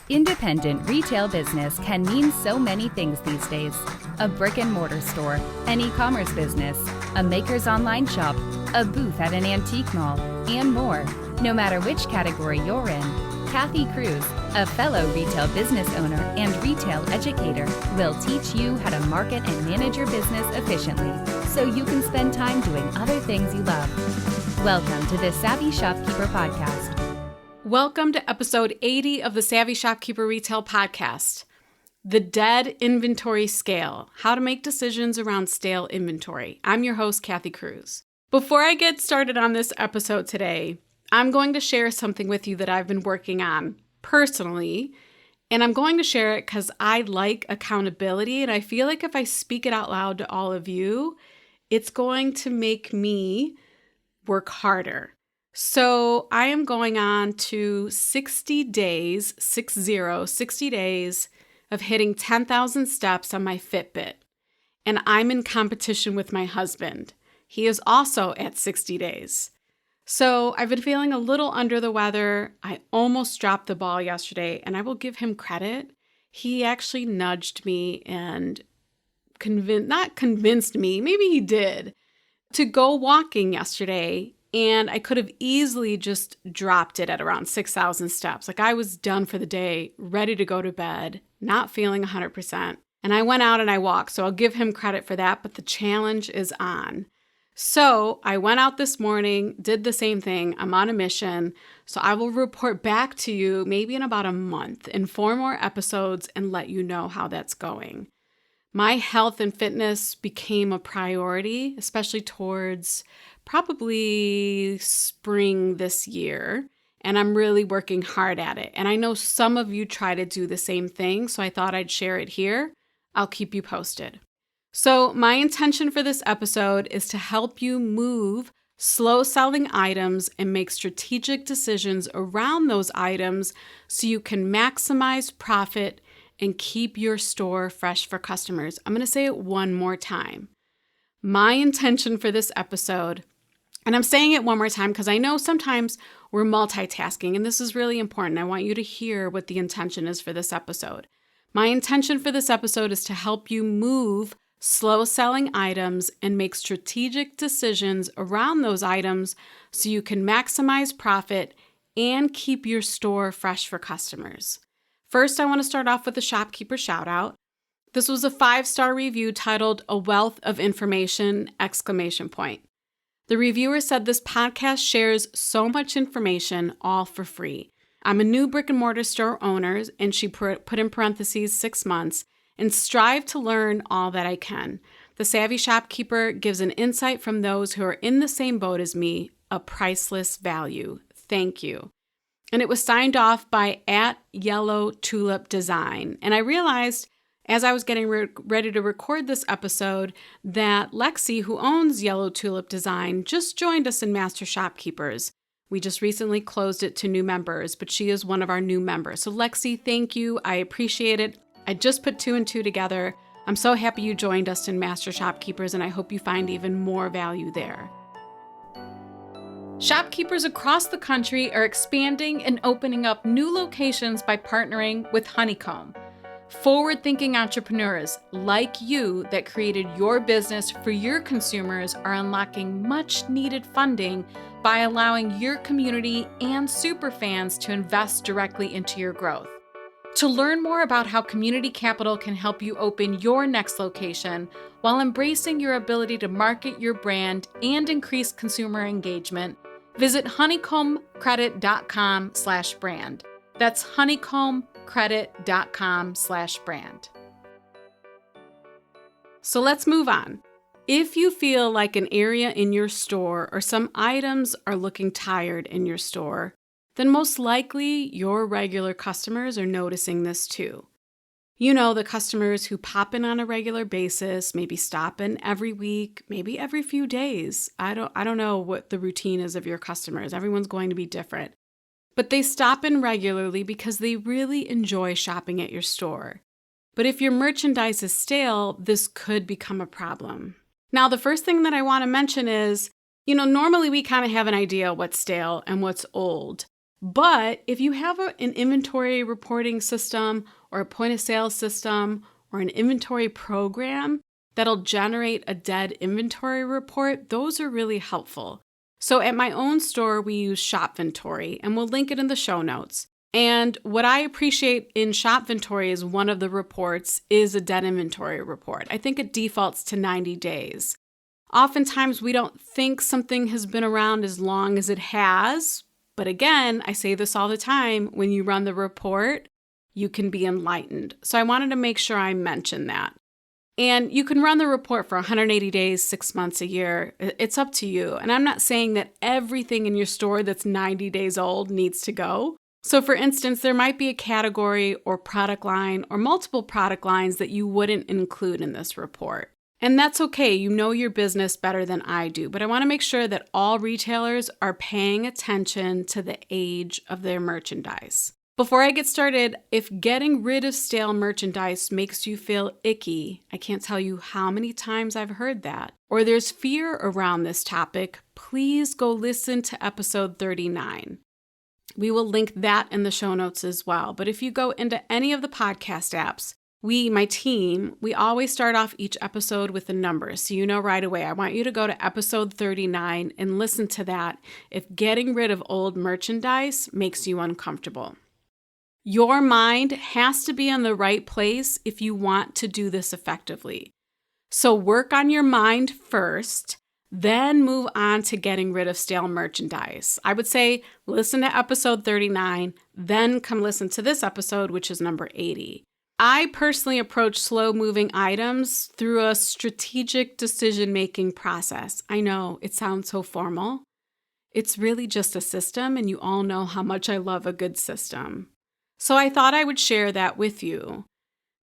Independent retail business can mean so many things these days. A brick and mortar store, an e-commerce business, a maker's online shop, a booth at an antique mall, and more. No matter which category you're in, Kathy Cruz, a fellow retail business owner and retail educator, will teach you how to market and manage your business efficiently so you can spend time doing other things you love. Welcome to the Savvy Shopkeeper Podcast. Welcome to episode 80 of the Savvy Shopkeeper Retail Podcast. The Dead Inventory Scale, How to Make Decisions Around Stale Inventory. I'm your host, Kathy Cruz. Before I get started on this episode today, I'm going to share something with you that I've been working on personally, and I'm going to share it because I like accountability, and I feel like if I speak it out loud to all of you, it's going to make me work harder. So I am going on to 60 days of hitting 10,000 steps on my Fitbit. And I'm in competition with my husband. He is also at 60 days. So I've been feeling a little under the weather. I almost dropped the ball yesterday, and I will give him credit. He actually nudged me and not convinced me, maybe he did, to go walking yesterday. And I could have easily just dropped it at around 6,000 steps. Like I was done for the day, ready to go to bed, not feeling 100%. And I went out and I walked. So I'll give him credit for that, but the challenge is on. So I went out this morning, did the same thing. I'm on a mission. So I will report back to you maybe in about a month in 4 more episodes and let you know how that's going. My health and fitness became a priority, especially towards probably spring this year, and I'm really working hard at it. And I know some of you try to do the same thing, so I thought I'd share it here. I'll keep you posted. So my intention for this episode is to help you move slow-selling items and make strategic decisions around those items so you can maximize profit and keep your store fresh for customers. I'm going to say it one more time. My intention for this episode, and I'm saying it one more time because I know sometimes we're multitasking, and this is really important. I want you to hear what the intention is for this episode. My intention for this episode is to help you move slow-selling items and make strategic decisions around those items so you can maximize profit and keep your store fresh for customers. First, I want to start off with a shopkeeper shout out. This was a 5-star review titled "A Wealth of Information!" The reviewer said this podcast shares so much information all for free. I'm a new brick and mortar store owner, and she put in parentheses 6 months, and strive to learn all that I can. The Savvy Shopkeeper gives an insight from those who are in the same boat as me, a priceless value. Thank you. And it was signed off by @YellowTulipDesign. And I realized as I was getting ready to record this episode that Lexi, who owns Yellow Tulip Design, just joined us in Master Shopkeepers. We just recently closed it to new members, but she is one of our new members. So Lexi, thank you. I appreciate it. I just put 2 and 2 together. I'm so happy you joined us in Master Shopkeepers, and I hope you find even more value there. Shopkeepers across the country are expanding and opening up new locations by partnering with Honeycomb. Forward-thinking entrepreneurs like you that created your business for your consumers are unlocking much-needed funding by allowing your community and superfans to invest directly into your growth. To learn more about how community capital can help you open your next location while embracing your ability to market your brand and increase consumer engagement, visit honeycombcredit.com/brand. That's honeycombcredit.com/brand. So let's move on. If you feel like an area in your store or some items are looking tired in your store, then most likely your regular customers are noticing this too. You know, the customers who pop in on a regular basis, maybe stop in every week, maybe every few days. I don't know what the routine is of your customers. Everyone's going to be different. But they stop in regularly because they really enjoy shopping at your store. But if your merchandise is stale, this could become a problem. Now, the first thing that I want to mention is, normally we kind of have an idea what's stale and what's old. But if you have an inventory reporting system or a point of sale system or an inventory program that'll generate a dead inventory report, those are really helpful. So at my own store, we use Shopventory, and we'll link it in the show notes. And what I appreciate in Shopventory is one of the reports is a dead inventory report. I think it defaults to 90 days. Oftentimes, we don't think something has been around as long as it has. But again, I say this all the time, when you run the report, you can be enlightened. So I wanted to make sure I mention that. And you can run the report for 180 days, 6 months, a year. It's up to you. And I'm not saying that everything in your store that's 90 days old needs to go. So for instance, there might be a category or product line or multiple product lines that you wouldn't include in this report. And that's okay. You know your business better than I do. But I want to make sure that all retailers are paying attention to the age of their merchandise. Before I get started, if getting rid of stale merchandise makes you feel icky, I can't tell you how many times I've heard that, or there's fear around this topic, please go listen to episode 39. We will link that in the show notes as well. But if you go into any of the podcast apps, my team, we always start off each episode with a number. So you know right away, I want you to go to episode 39 and listen to that if getting rid of old merchandise makes you uncomfortable. Your mind has to be in the right place if you want to do this effectively. So work on your mind first, then move on to getting rid of stale merchandise. I would say listen to episode 39, then come listen to this episode, which is number 80. I personally approach slow-moving items through a strategic decision-making process. I know it sounds so formal. It's really just a system, and you all know how much I love a good system. So I thought I would share that with you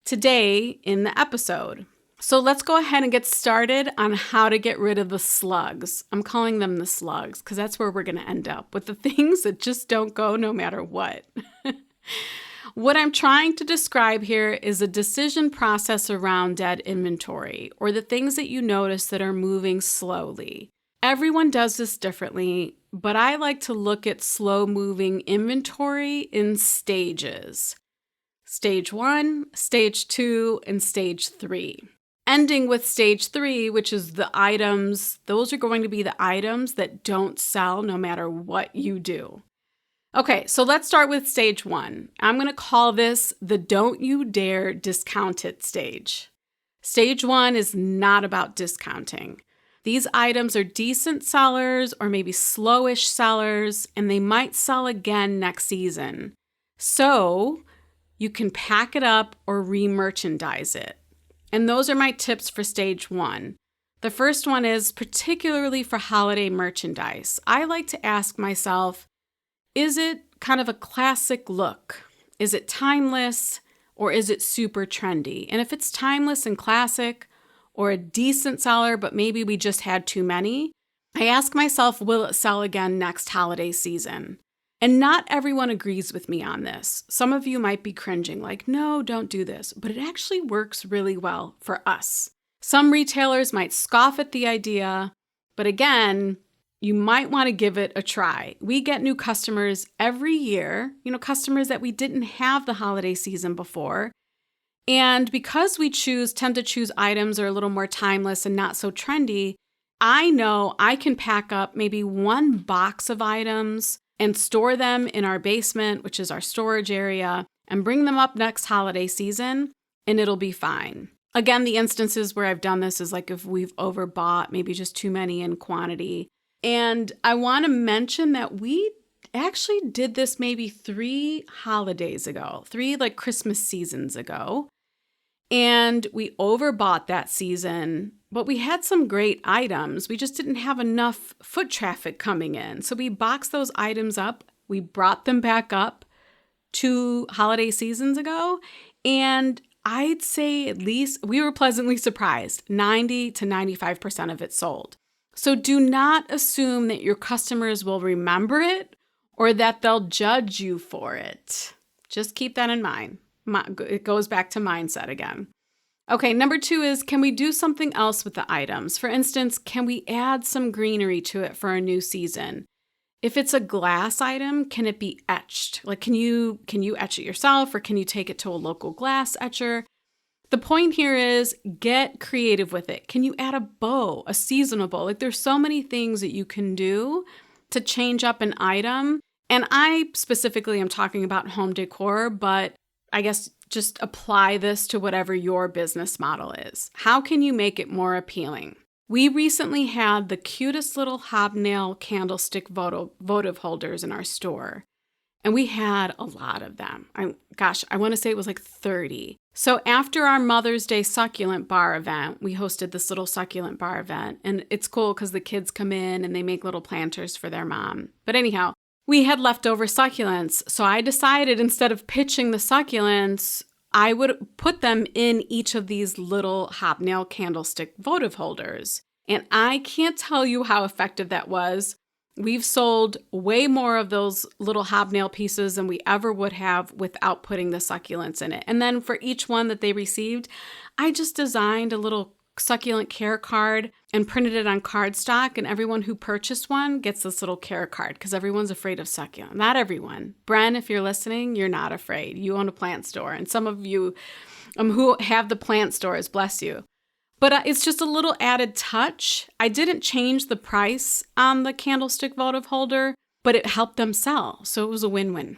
today in the episode. So let's go ahead and get started on how to get rid of the slugs. I'm calling them the slugs because that's where we're going to end up, with the things that just don't go no matter what. What I'm trying to describe here is a decision process around dead inventory, or the things that you notice that are moving slowly. Everyone does this differently, but I like to look at slow-moving inventory in stages. Stage 1, Stage 2, and Stage 3. Ending with Stage 3, which is the items, those are going to be the items that don't sell no matter what you do. Okay, so let's start with Stage 1. I'm going to call this the Don't You Dare Discount It stage. Stage 1 is not about discounting. These items are decent sellers or maybe slowish sellers, and they might sell again next season. So you can pack it up or re-merchandise it. And those are my tips for Stage 1. The first one is particularly for holiday merchandise. I like to ask myself, is it kind of a classic look? Is it timeless, or is it super trendy? And if it's timeless and classic, or a decent seller, but maybe we just had too many, I ask myself, will it sell again next holiday season? And not everyone agrees with me on this. Some of you might be cringing, like, no, don't do this. But it actually works really well for us. Some retailers might scoff at the idea, but again, you might want to give it a try. We get new customers every year, customers that we didn't have the holiday season before. And because we tend to choose items that are a little more timeless and not so trendy, I know I can pack up maybe one box of items and store them in our basement, which is our storage area, and bring them up next holiday season, and it'll be fine. Again, the instances where I've done this is like if we've overbought, maybe just too many in quantity. And I want to mention that we actually did this maybe 3 holidays ago, 3 like Christmas seasons ago. And we overbought that season, but we had some great items. We just didn't have enough foot traffic coming in. So we boxed those items up. We brought them back up 2 holiday seasons ago. And I'd say at least we were pleasantly surprised, 90 to 95% of it sold. So do not assume that your customers will remember it or that they'll judge you for it. Just keep that in mind. It goes back to mindset again. Okay, number 2 is, can we do something else with the items? For instance, can we add some greenery to it for a new season? If it's a glass item, can it be etched? Like, can you etch it yourself, or can you take it to a local glass etcher? The point here is get creative with it. Can you add a bow, a seasonal bow? Like, there's so many things that you can do to change up an item. And I specifically am talking about home decor, but I guess just apply this to whatever your business model is. How can you make it more appealing? We recently had the cutest little hobnail candlestick votive holders in our store, and we had a lot of them. I want to say it was like 30. So after our Mother's Day succulent bar event, we hosted this little succulent bar event, and it's cool because the kids come in and they make little planters for their mom. But anyhow, we had leftover succulents, so I decided instead of pitching the succulents, I would put them in each of these little hobnail candlestick votive holders. And I can't tell you how effective that was. We've sold way more of those little hobnail pieces than we ever would have without putting the succulents in it. And then for each one that they received, I just designed a little succulent care card and printed it on cardstock, and everyone who purchased one gets this little care card because everyone's afraid of succulent. Not everyone. Bren, if you're listening, you're not afraid. You own a plant store, and some of you who have the plant stores, bless you. But it's just a little added touch. I didn't change the price on the candlestick votive holder, but it helped them sell, so it was a win-win.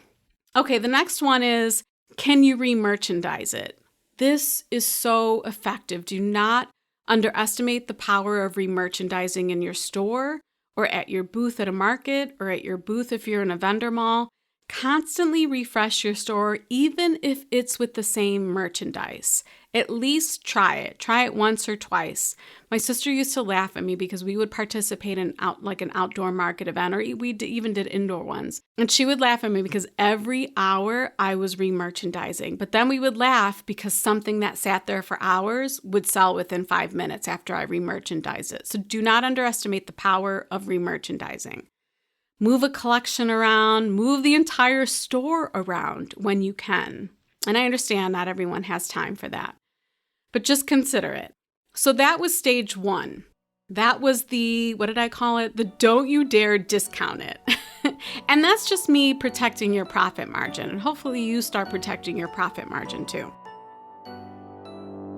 Okay, the next one is, can you re-merchandise it? This is so effective. Do not underestimate the power of re-merchandising in your store or at your booth at a market or at your booth if you're in a vendor mall. Constantly refresh your store, even if it's with the same merchandise. At least try it. Try it once or twice. My sister used to laugh at me because we would participate in an outdoor market event, or we even did indoor ones. And she would laugh at me because every hour I was re-merchandising. But then we would laugh because something that sat there for hours would sell within 5 minutes after I re-merchandised it. So do not underestimate the power of re-merchandising. Move a collection around, move the entire store around when you can. And I understand not everyone has time for that, but just consider it. So that was stage 1. That was what did I call it? The don't you dare discount it. And that's just me protecting your profit margin. And hopefully you start protecting your profit margin too.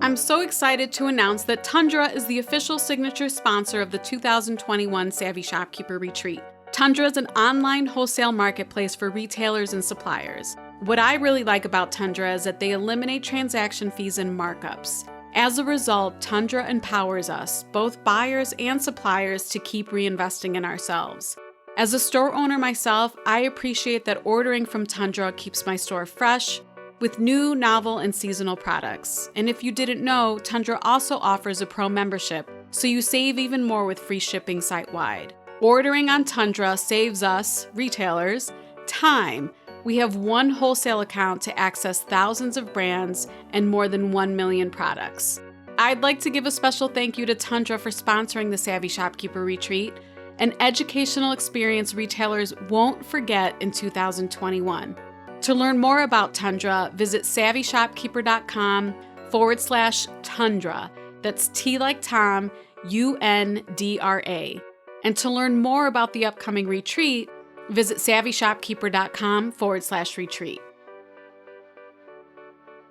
I'm so excited to announce that Tundra is the official signature sponsor of the 2021 Savvy Shopkeeper Retreat. Tundra is an online wholesale marketplace for retailers and suppliers. What I really like about Tundra is that they eliminate transaction fees and markups. As a result, Tundra empowers us, both buyers and suppliers, to keep reinvesting in ourselves. As a store owner myself, I appreciate that ordering from Tundra keeps my store fresh with new, novel, and seasonal products. And if you didn't know, Tundra also offers a pro membership, so you save even more with free shipping site-wide. Ordering on Tundra saves us, retailers, time. We have one wholesale account to access thousands of brands and more than 1 million products. I'd like to give a special thank you to Tundra for sponsoring the Savvy Shopkeeper Retreat, an educational experience retailers won't forget in 2021. To learn more about Tundra, visit savvyshopkeeper.com/Tundra. That's T like Tom, UNDRA. And to learn more about the upcoming retreat, visit savvyshopkeeper.com/retreat.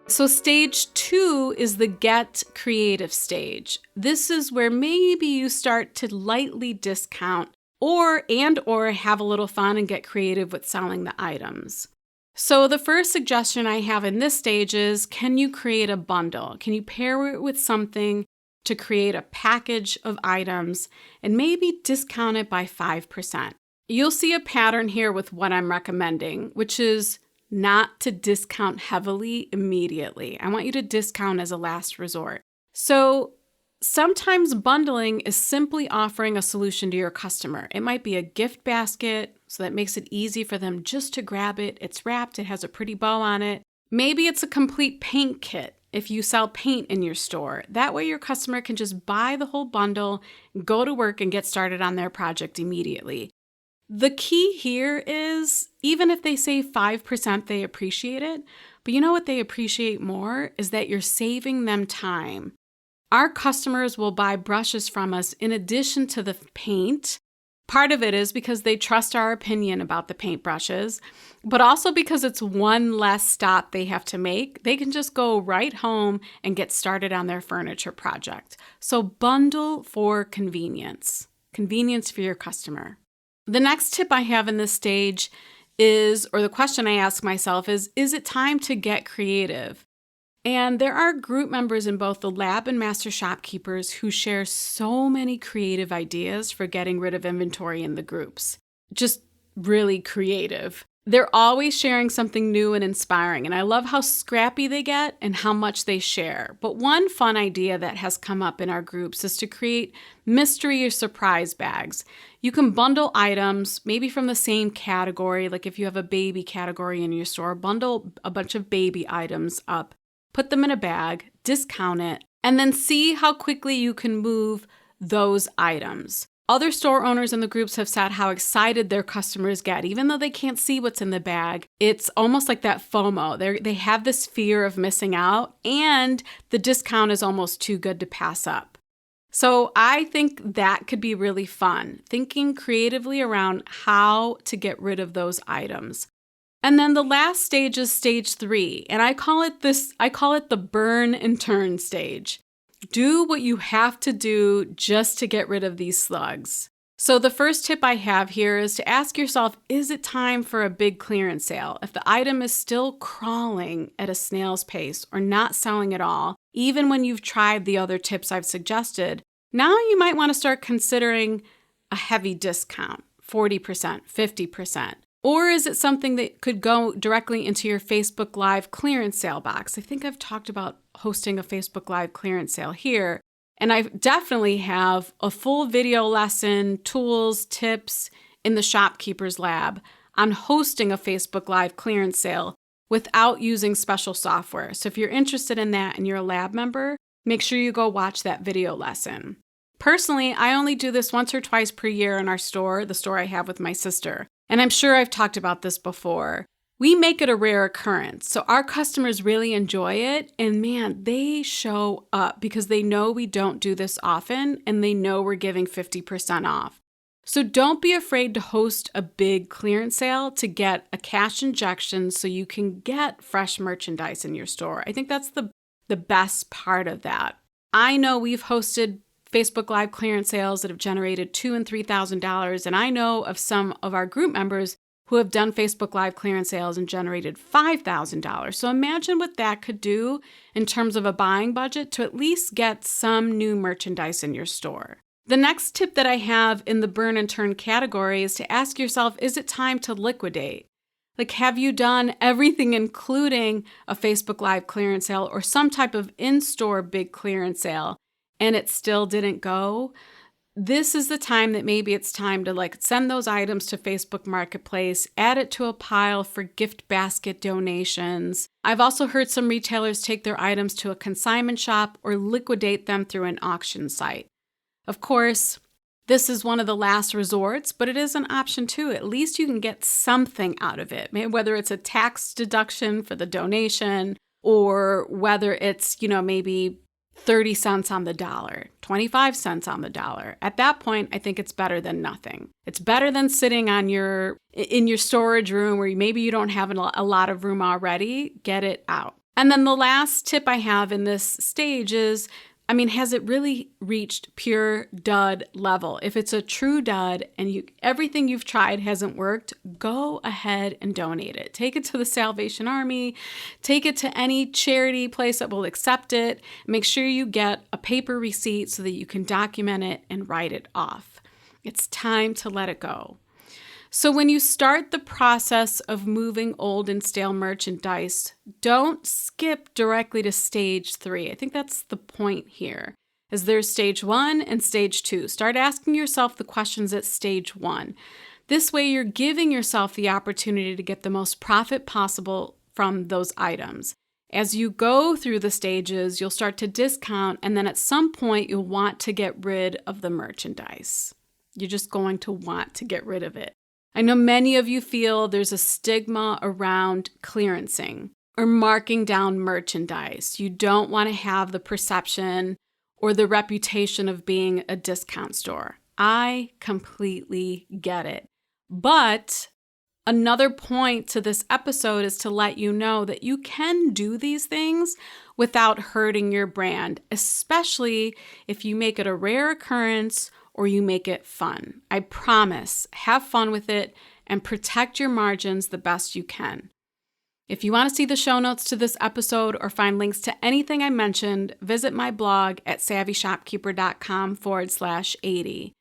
So stage 2 is the get creative stage. This is where maybe you start to lightly discount or have a little fun and get creative with selling the items. So the first suggestion I have in this stage is, can you create a bundle? Can you pair it with something to create a package of items and maybe discount it by 5%? You'll see a pattern here with what I'm recommending, which is not to discount heavily immediately. I want you to discount as a last resort. So sometimes bundling is simply offering a solution to your customer. It might be a gift basket, so that makes it easy for them just to grab it. It's wrapped, it has a pretty bow on it. Maybe it's a complete paint kit if you sell paint in your store. That way your customer can just buy the whole bundle, go to work, and get started on their project immediately. The key here is, even if they save 5%, they appreciate it. But you know what they appreciate more is that you're saving them time. Our customers will buy brushes from us in addition to the paint Part of it is because they trust our opinion about the paintbrushes, but also because it's one less stop they have to make. They can just go right home and get started on their furniture project. So bundle for convenience. Convenience for your customer. The next tip I have in this stage is, or the question I ask myself is it time to get creative? And there are group members in both the lab and master shopkeepers who share so many creative ideas for getting rid of inventory in the groups. Just really creative. They're always sharing something new and inspiring, and I love how scrappy they get and how much they share. But one fun idea that has come up in our groups is to create mystery or surprise bags. You can bundle items, maybe from the same category, like if you have a baby category in your store, bundle a bunch of baby items up. Put them in a bag, discount it, and then see how quickly you can move those items. Other store owners in the groups have said how excited their customers get. Even though they can't see what's in the bag, it's almost like that FOMO. They have this fear of missing out, and the discount is almost too good to pass up. So I think that could be really fun, thinking creatively around how to get rid of those items. And then the last stage is stage 3, and I call it the burn and turn stage. Do what you have to do just to get rid of these slugs. So the first tip I have here is to ask yourself, is it time for a big clearance sale? If the item is still crawling at a snail's pace or not selling at all, even when you've tried the other tips I've suggested, now you might want to start considering a heavy discount, 40%, 50%. Or is it something that could go directly into your Facebook Live clearance sale box? I think I've talked about hosting a Facebook Live clearance sale here. And I definitely have a full video lesson, tools, tips in the Shopkeepers Lab on hosting a Facebook Live clearance sale without using special software. So if you're interested in that and you're a lab member, make sure you go watch that video lesson. Personally, I only do this once or twice per year in our store, the store I have with my sister. And I'm sure I've talked about this before. We make it a rare occurrence, so our customers really enjoy it, and man, they show up because they know we don't do this often, and they know we're giving 50% off. So don't be afraid to host a big clearance sale to get a cash injection so you can get fresh merchandise in your store. I think that's the best part of that. I know we've hosted Facebook Live clearance sales that have generated $2,000 and $3,000, and I know of some of our group members who have done Facebook Live clearance sales and generated $5,000. So imagine what that could do in terms of a buying budget to at least get some new merchandise in your store. The next tip that I have in the burn and turn category is to ask yourself, is it time to liquidate? Like, have you done everything including a Facebook Live clearance sale or some type of in-store big clearance sale and it still didn't go? This is the time that maybe it's time to send those items to Facebook Marketplace, add it to a pile for gift basket donations. I've also heard some retailers take their items to a consignment shop or liquidate them through an auction site. Of course, this is one of the last resorts, but it is an option too. At least you can get something out of it, whether it's a tax deduction for the donation or whether it's, maybe 30 cents on the dollar, 25 cents on the dollar. At that point, I think it's better than nothing. It's better than sitting in your storage room where maybe you don't have a lot of room already. Get it out. And then the last tip I have in this stage is, has it really reached pure dud level? If it's a true dud and everything you've tried hasn't worked, go ahead and donate it. Take it to the Salvation Army. Take it to any charity place that will accept it. Make sure you get a paper receipt so that you can document it and write it off. It's time to let it go. So when you start the process of moving old and stale merchandise, don't skip directly to stage 3. I think that's the point here, is there's stage 1 and stage 2. Start asking yourself the questions at stage 1. This way you're giving yourself the opportunity to get the most profit possible from those items. As you go through the stages, you'll start to discount, and then at some point you'll want to get rid of the merchandise. You're just going to want to get rid of it. I know many of you feel there's a stigma around clearancing or marking down merchandise. You don't want to have the perception or the reputation of being a discount store. I completely get it. But another point to this episode is to let you know that you can do these things without hurting your brand, especially if you make it a rare occurrence or you make it fun. I promise, have fun with it and protect your margins the best you can. If you want to see the show notes to this episode or find links to anything I mentioned, visit my blog at savvyshopkeeper.com/80.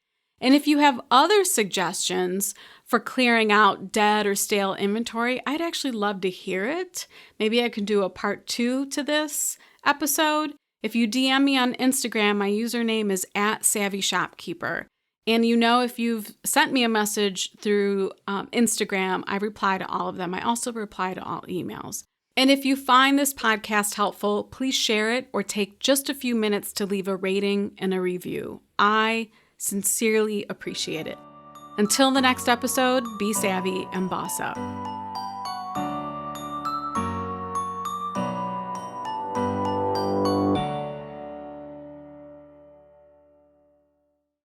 And if you have other suggestions for clearing out dead or stale inventory, I'd actually love to hear it. Maybe I can do a part 2 to this episode. If you DM me on Instagram, my username is @savvyshopkeeper. And if you've sent me a message through Instagram, I reply to all of them. I also reply to all emails. And if you find this podcast helpful, please share it or take just a few minutes to leave a rating and a review. I sincerely appreciate it. Until the next episode, be savvy and boss up.